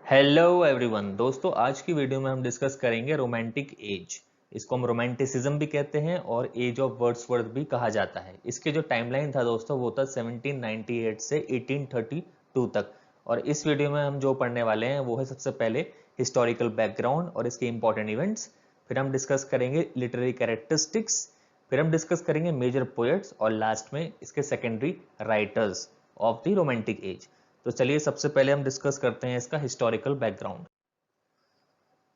Hello everyone दोस्तों, आज की वीडियो में हम डिस्कस करेंगे रोमांटिक एज। इसको हम रोमांटिसिज्म भी कहते हैं और एज ऑफ वर्ड्सवर्थ भी कहा जाता है। इसके जो टाइमलाइन था दोस्तों वो था 1798 से 1832 तक। और इस वीडियो में हम जो पढ़ने वाले हैं वो है सबसे पहले हिस्टोरिकल बैकग्राउंड और इसके इंपॉर्टेंट इवेंट्स। फिर हम डिस्कस करेंगे लिटरेरी कैरेक्टरिस्टिक्स। फिर हम डिस्कस करेंगे मेजर पोएट्स और लास्ट में इसके secondary writers of the romantic as. तो चलिए सबसे पहले हम डिस्कस करते हैं इसका हिस्टोरिकल बैकग्राउंड।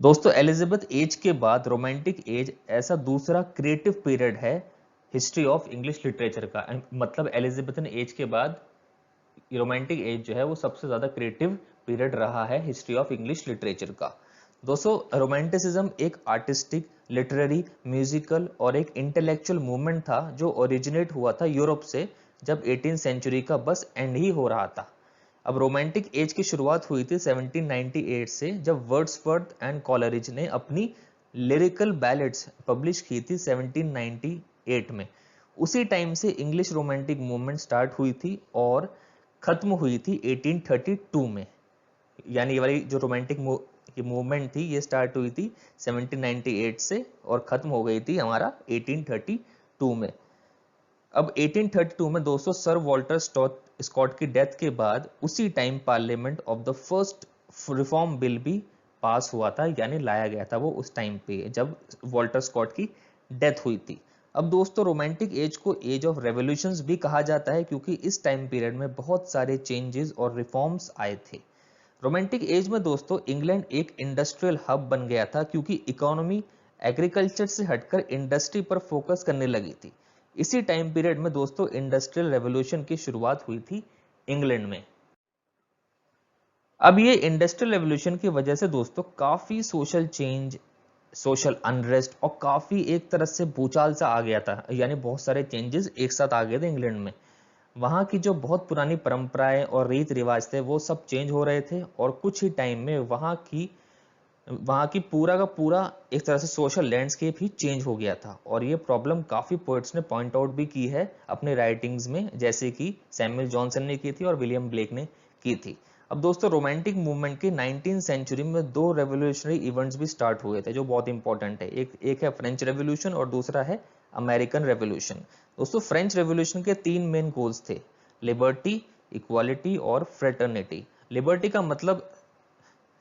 दोस्तों, एलिजाबेथ एज के बाद रोमांटिक एज ऐसा दूसरा क्रिएटिव पीरियड है हिस्ट्री ऑफ इंग्लिश लिटरेचर का। मतलब एलिजाबेथन एज के बाद रोमांटिक एज जो है वो सबसे ज्यादा क्रिएटिव पीरियड रहा है हिस्ट्री ऑफ इंग्लिश लिटरेचर का। दोस्तों, रोमांटिसिज्म एक आर्टिस्टिक, लिटरेरी, म्यूजिकल और एक इंटेलेक्चुअल मूवमेंट था जो ओरिजिनेट हुआ था यूरोप से, जब 18th सेंचुरी का बस एंड ही हो रहा था। अब रोमांटिक एज की शुरुआत हुई थी 1798 से, जब वर्ड्सवर्थ एंड कॉलरिज ने अपनी लिरिकल बैलेड्स पब्लिश की थी 1798 में। उसी टाइम से इंग्लिश रोमांटिक मूवमेंट स्टार्ट हुई थी और खत्म हुई थी 1832 में। यानी ये वाली जो रोमांटिक मूवमेंट थी ये स्टार्ट हुई थी 1798 से और खत्म हो गई थी हमारा 1832 में। अब 1832 में दोस्तों सर वॉल्टर स्कॉट की डेथ के बाद उसी time parliament of the first reform bill भी पास हुआ था, यानी लाया गया था वो उस टाइम पे जब वॉल्टर स्कॉट की डेथ हुई थी। अब दोस्तों, रोमांटिक एज को एज ऑफ रेवोल्यूशंस भी कहा जाता है क्योंकि इस टाइम पीरियड में बहुत सारे चेंजेस और रिफॉर्म्स आए थे। रोमांटिक एज में दोस्तों इंग्लैंड एक इंडस्ट्रियल हब बन गया था क्योंकि इकोनॉमी एग्रीकल्चर से हटकर इंडस्ट्री पर फोकस करने लगी थी। इसी टाइम पीरियड में दोस्तों इंडस्ट्रियल रेवोल्यूशन की शुरुआत हुई थी इंग्लैंड में। अब ये इंडस्ट्रियल रेवोल्यूशन की वजह से दोस्तों काफी सोशल चेंज, सोशल अनरेस्ट और काफी एक तरह से भूचाल सा आ गया था, यानी बहुत सारे चेंजेस एक साथ आ गए थे इंग्लैंड में। वहां की जो बहुत पुरानी परंपराएं और रीत रिवाज थे वो सब चेंज हो रहे थे और कुछ ही टाइम में वहां की पूरा का पूरा एक तरह से सोशल लैंडस्केप ही चेंज हो गया था। और ये प्रॉब्लम काफी पोएट्स ने पॉइंट आउट भी की है अपने राइटिंग्स में, जैसे कि सैमुअल जॉनसन ने की थी और विलियम ब्लेक ने की थी। अब दोस्तों, रोमांटिक मूवमेंट के 19th सेंचुरी में दो रेवोल्यूशनरी इवेंट्स भी स्टार्ट हुए थे जो बहुत इंपॉर्टेंट है। एक है फ्रेंच रेवोल्यूशन और दूसरा है अमेरिकन रेवोल्यूशन। दोस्तों, फ्रेंच रेवोल्यूशन के तीन मेन गोल्स थे: लिबर्टी, इक्वालिटी और फ्रेटर्निटी। लिबर्टी का मतलब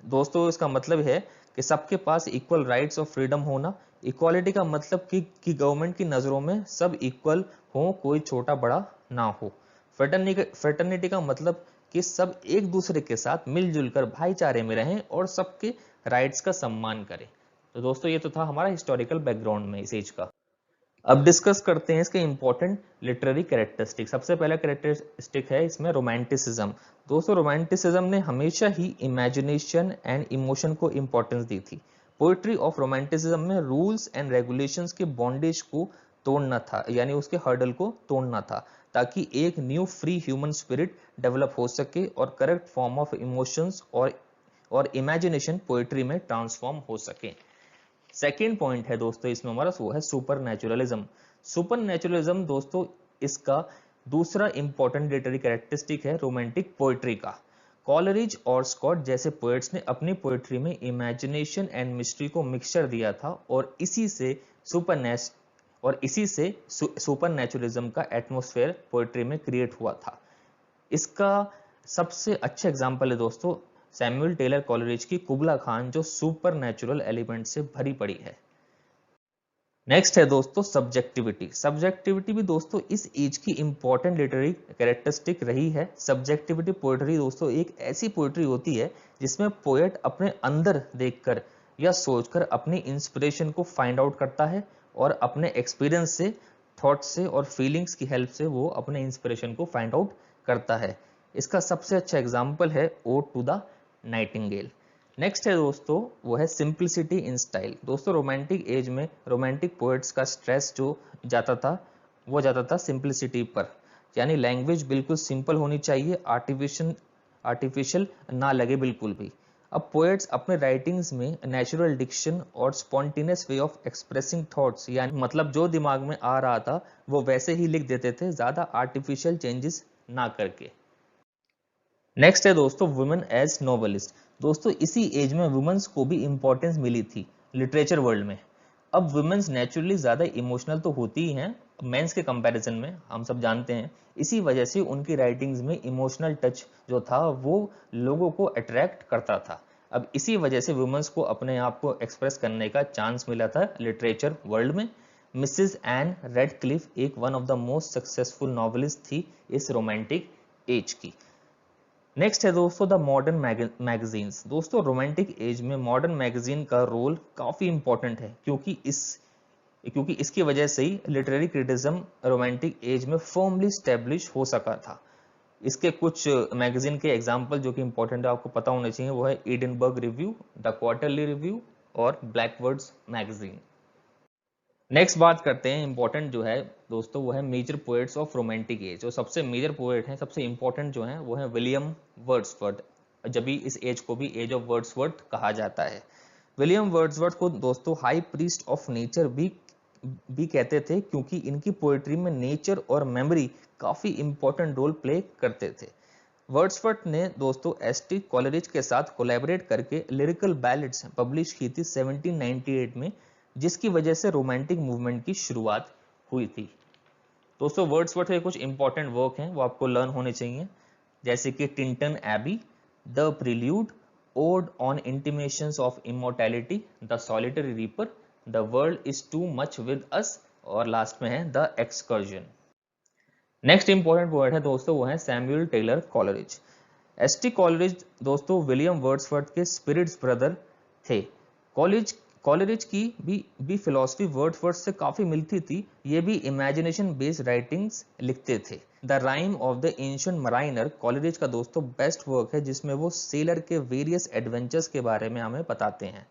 दोस्तों इसका मतलब है कि सबके पास इक्वल राइट्स और फ्रीडम होना। इक्वालिटी का मतलब कि गवर्नमेंट की नजरों में सब इक्वल हो, कोई छोटा बड़ा ना हो। फ्रेटर्निटी का मतलब कि सब एक दूसरे के साथ मिलजुल कर भाईचारे में रहें और सबके राइट्स का सम्मान करें। तो दोस्तों, ये तो था हमारा हिस्टोरिकल बैकग्राउंड में इस एज का। अब डिस्कस करते हैं इसके इंपॉर्टेंट लिटरेरी कैरेक्टरिस्टिक। सबसे पहला कैरेक्टरिस्टिक है इसमें रोमांटिसिज्म। दोस्तों, रोमांटिसिज्म ने हमेशा ही इमेजिनेशन एंड इमोशन को इंपॉर्टेंस दी थी। पोएट्री ऑफ रोमांटिसिज्म में रूल्स एंड रेगुलेशंस के बॉन्डेज को तोड़ना था, यानी उसके हर्डल को तोड़ना था, ताकि एक new free human spirit develop हो सके और करेक्ट फॉर्म ऑफ इमोशंस और इमेजिनेशन पोएट्री में ट्रांसफॉर्म हो सके। सेकेंड पॉइंट है दोस्तों इसमें हमारा, वो है सुपर नेचुरलिज्म। सुपर नेचुरलिज्म दोस्तों इसका दूसरा इंपॉर्टेंट लिटरेरी कैरेक्टरिस्टिक है रोमांटिक पोएट्री का। कॉलरिज और स्कॉट जैसे पोएट्स ने अपनी पोएट्री में इमेजिनेशन एंड मिस्ट्री को मिक्सचर दिया था और इसी से सुपर नेचुरलिज्म का एटमॉस्फेयर पोएट्री में क्रिएट हुआ था। इसका सबसे अच्छा एग्जाम्पल है दोस्तों सैमुअल टेलर कॉलरिज की कुबला खान, जो सुपर नेचुरल एलिमेंट से भरी पड़ी है। नेक्स्ट है दोस्तों सब्जेक्टिविटी। सब्जेक्टिविटी भी दोस्तों इस एज की इंपॉर्टेंट लिटरेरी कैरेक्टरिस्टिक रही है। सब्जेक्टिविटी पोएट्री दोस्तों एक ऐसी पोएट्री होती है जिसमें पोएट अपने अंदर देखकर या सोचकर अपनी इंस्पिरेशन को फाइंड आउट करता है और अपने एक्सपीरियंस से, थॉट से और फीलिंग्स की हेल्प से वो अपने इंस्पिरेशन को फाइंड आउट करता है। इसका सबसे अच्छा एग्जाम्पल है ode to the nightingale. Next है दोस्तों वो है सिंप्लिसिटी इन स्टाइल। दोस्तों, रोमांटिक एज में रोमांटिक पोएट्स का स्ट्रेस जो जाता था सिंप्लिसिटी पर, यानी लैंग्वेज बिल्कुल सिंपल होनी चाहिए, आर्टिफिशियल ना लगे बिल्कुल भी। अब पोएट्स अपने राइटिंग्स में नेचुरल डिक्शन और spontaneous way of expressing thoughts, यानी मतलब जो दिमाग में आ रहा था वो वैसे ही लिख देते थे, ज्यादा आर्टिफिशियल चेंजेस ना करके। नेक्स्ट है दोस्तों वुमेन एज नोवेलिस्ट। दोस्तों इसी एज में वुमेन्स को भी इंपॉर्टेंस मिली थी लिटरेचर वर्ल्ड में। अब वुमेन्स नेचुरली ज्यादा इमोशनल तो होती ही हैं मेंस के कंपैरिजन में, हम सब जानते हैं। इसी वजह से उनकी राइटिंग्स में इमोशनल टच जो था वो लोगों को अट्रैक्ट करता था। अब इसी वजह से वुमेन्स को अपने आप को एक्सप्रेस करने का चांस मिला था लिटरेचर वर्ल्ड में। मिसेस एन रेडक्लिफ एक one of the most successful novelist थी इस रोमांटिक एज की। नेक्स्ट है दोस्तों द मॉडर्न मैगजीन्स। दोस्तों रोमांटिक एज में मॉडर्न मैगजीन का रोल काफी इंपॉर्टेंट है, क्योंकि इसकी वजह से ही लिटरेरी क्रिटिज्म रोमांटिक एज में फर्मली स्टैब्लिश हो सका था। इसके कुछ मैगजीन के एग्जाम्पल जो कि इंपॉर्टेंट है आपको पता होने चाहिए, वो है Edinburgh review, the quarterly review और ब्लैकवर्ड्स मैगजीन। नेक्स्ट बात करते हैं इंपॉर्टेंट जो है दोस्तों, वो है major poets of romantic age. जो सबसे मेजर पोएट हैं, सबसे इंपॉर्टेंट जो है वो है विलियम वर्ड्सवर्थ। जब भी इस एज को भी एज ऑफ वर्ड्सवर्थ कहा जाता है। विलियम वर्ड्सवर्थ को दोस्तों हाई प्रीस्ट ऑफ नेचर भी कहते थे, क्योंकि इनकी पोएट्री में नेचर और मेमोरी काफी इंपॉर्टेंट रोल प्ले करते थे। वर्ड्सवर्थ ने दोस्तों एसटी कॉलरिज के साथ कोलैबोरेट करके लिरिकल बैलेड्स पब्लिश की थी 1798 में, जिसकी वजह से रोमांटिक मूवमेंट की शुरुआत हुई थी। दोस्तों वर्ड्सवर्थ के कुछ इंपॉर्टेंट वर्क हैं वो आपको लर्न होने चाहिए, जैसे कि Tintern Abbey, the prelude, ode on intimations of immortality, the solitary reaper, the world is too much with us और लास्ट में है the excursion. Next important poet है दोस्तों वो है Samuel Taylor Coleridge. ST Coleridge दोस्तों विलियम वर्ड्सवर्थ के spirits brother थे। कॉलरिज की भी फिलॉसफी वर्ड्सवर्थ से काफी मिलती थी। ये भी इमेजिनेशन बेस्ड राइटिंग्स लिखते थे। The rhyme of the ancient mariner Coleridge का दोस्तों बेस्ट वर्क है, जिसमें वो सेलर के वेरियस एडवेंचर्स के बारे में हमें बताते हैं।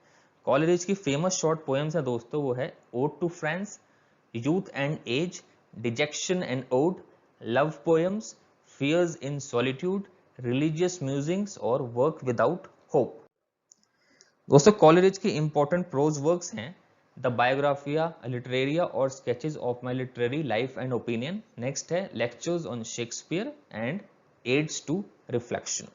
कॉलरिज की फेमस शॉर्ट पोएम्स है दोस्तों, वो है ode to France, youth and age, dejection and ode, love poems, fears in solitude, religious musings और वर्क विदाउट होप। दोस्तों कॉलरिज के इंपॉर्टेंट प्रोज वर्क्स हैं द बायोग्राफिया लिटरेरिया और sketches of my literary life and opinion. Next है lectures on Shakespeare and aids to reflection.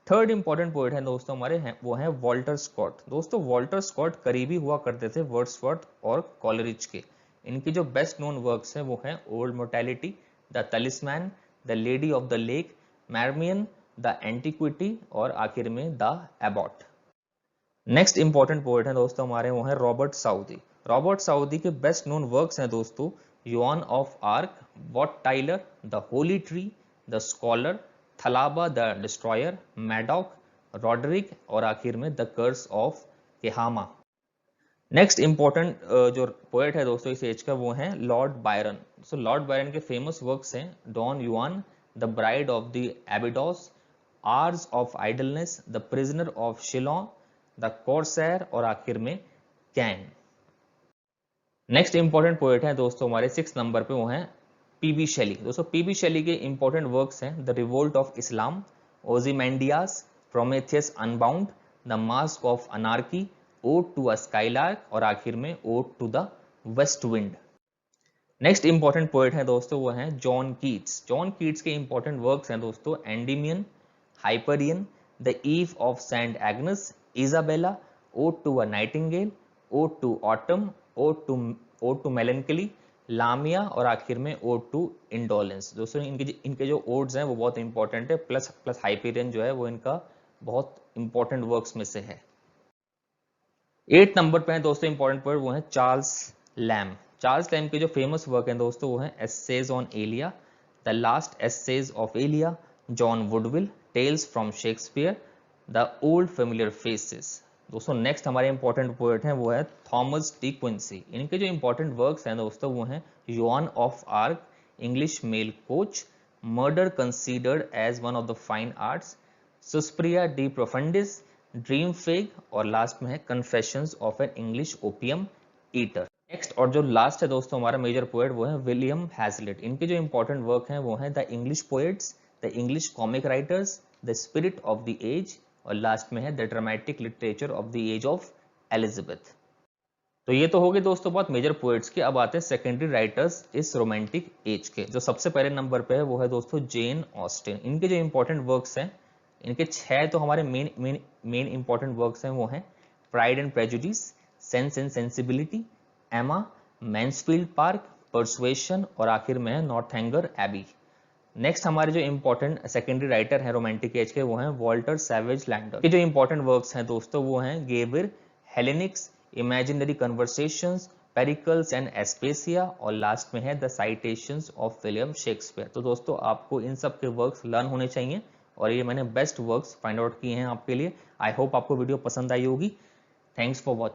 Third important poet है दोस्तों हमारे हैं वो है वॉल्टर स्कॉट। दोस्तों वॉल्टर स्कॉट करीबी हुआ करते थे वर्ड्सवर्थ और कॉलरिज के। इनकी जो बेस्ट नोन वर्क्स हैं वो है old mortality, the talisman, the lady of the lake, Marmion, the antiquity और आखिर में the abbot. Next important poet है दोस्तों हमारे वो है रॉबर्ट साउदी। रॉबर्ट साउदी के बेस्ट नोन वर्क्स हैं दोस्तों Joan of Arc, Wat Tyler, the holy tree, the scholar, Thalaba the destroyer, Madoc, Roderick और आखिर में the curse of Kehama. Next important जो पोएट है दोस्तों इस एज का वो है Lord Byron. So Lord Byron के फेमस वर्क्स हैं Don Juan, the bride of the Abydos, hours of idleness, the prisoner of Chillon, the corsair और आखिर में कैन। नेक्स्ट इंपॉर्टेंट पोएट है दोस्तों हमारे 6 नंबर पे वो है पीबी शेली। दोस्तों पीबी शेली के इंपॉर्टेंट वर्क्स हैं the revolt of Islam, Ozymandias, Prometheus unbound, the mask of anarchy, ode to a skylark और आखिर में ode to the west wind. Next important poet है दोस्तों वो है जॉन कीट्स। जॉन कीट्स के इंपॉर्टेंट वर्क्स हैं दोस्तों Endymion, Hyperion, the eve of Saint Agnes, Isabella, ode to a nightingale, ode to autumn, ode to melancholy, Lamia और आखिर में ओड टू इंडोलेंस। दोस्तों इनके जो ओड्स हैं वो बहुत इंपॉर्टेंट है, प्लस हाइपरियन जो है वो इनका बहुत इंपॉर्टेंट वर्क्स में से है। 8 नंबर पे है दोस्तों इंपॉर्टेंट पोएट वो है चार्ल्स लैम। चार्ल्स लैम के जो फेमस वर्क हैं दोस्तों वो है essays on Elia, the last essays of Elia, John Woodvil, tales from Shakespeare, the old familiar faces. दोस्तों नेक्स्ट हमारे इंपॉर्टेंट पोएट हैं वो है थॉमस डी क्विंसी। इनके जो इंपॉर्टेंट वर्क्स हैं दोस्तों वो हैं Joan of Arc, English mail coach, murder considered as one of the fine arts, Suspiria de Profundis, dream fugue और लास्ट में है confessions of an English opium eater. Next और जो लास्ट है दोस्तों हमारा मेजर पोएट वो है विलियम हैजलिट। इनके जो इंपॉर्टेंट वर्क हैं वो है the English poets, the English comic writers, the spirit of the age और लास्ट में है the dramatic literature of the age of Elizabeth. तो ये तो हो गए दोस्तों बहुत मेजर पोएट्स के। अब आते हैं सेकेंडरी राइटर्स इस रोमांटिक एज के। जो सबसे पहले नंबर पे है वो है दोस्तों जेन ऑस्टिन। इनके जो इंपॉर्टेंट वर्क्स हैं इनके 6 तो हमारे मेन इंपॉर्टेंट वर्क्स हैं, वो हैं pride and prejudice, sense and sensibility, एमा, मैन्सफील्ड पार्क, परसुएशन और आखिर में है नॉर्थैंगर एबी। नेक्स्ट हमारे जो इंपॉर्टेंट सेकेंडरी राइटर हैं रोमांटिक एज के, वो हैं वॉल्टर सैवेज लैंडर। ये जो इंपॉर्टेंट वर्क्स हैं दोस्तों वो हैं गेबर, हेलेनिक्स, इमेजिनरी कन्वर्सेशंस, पेरिकल्स एंड एस्पेसिया और लास्ट में है the citations of William Shakespeare. तो दोस्तों आपको इन सब के वर्क्स लर्न होने चाहिए और ये मैंने बेस्ट वर्क्स फाइंड आउट किए हैं आपके लिए। आई होप आपको वीडियो पसंद आई होगी। Thanks for watching.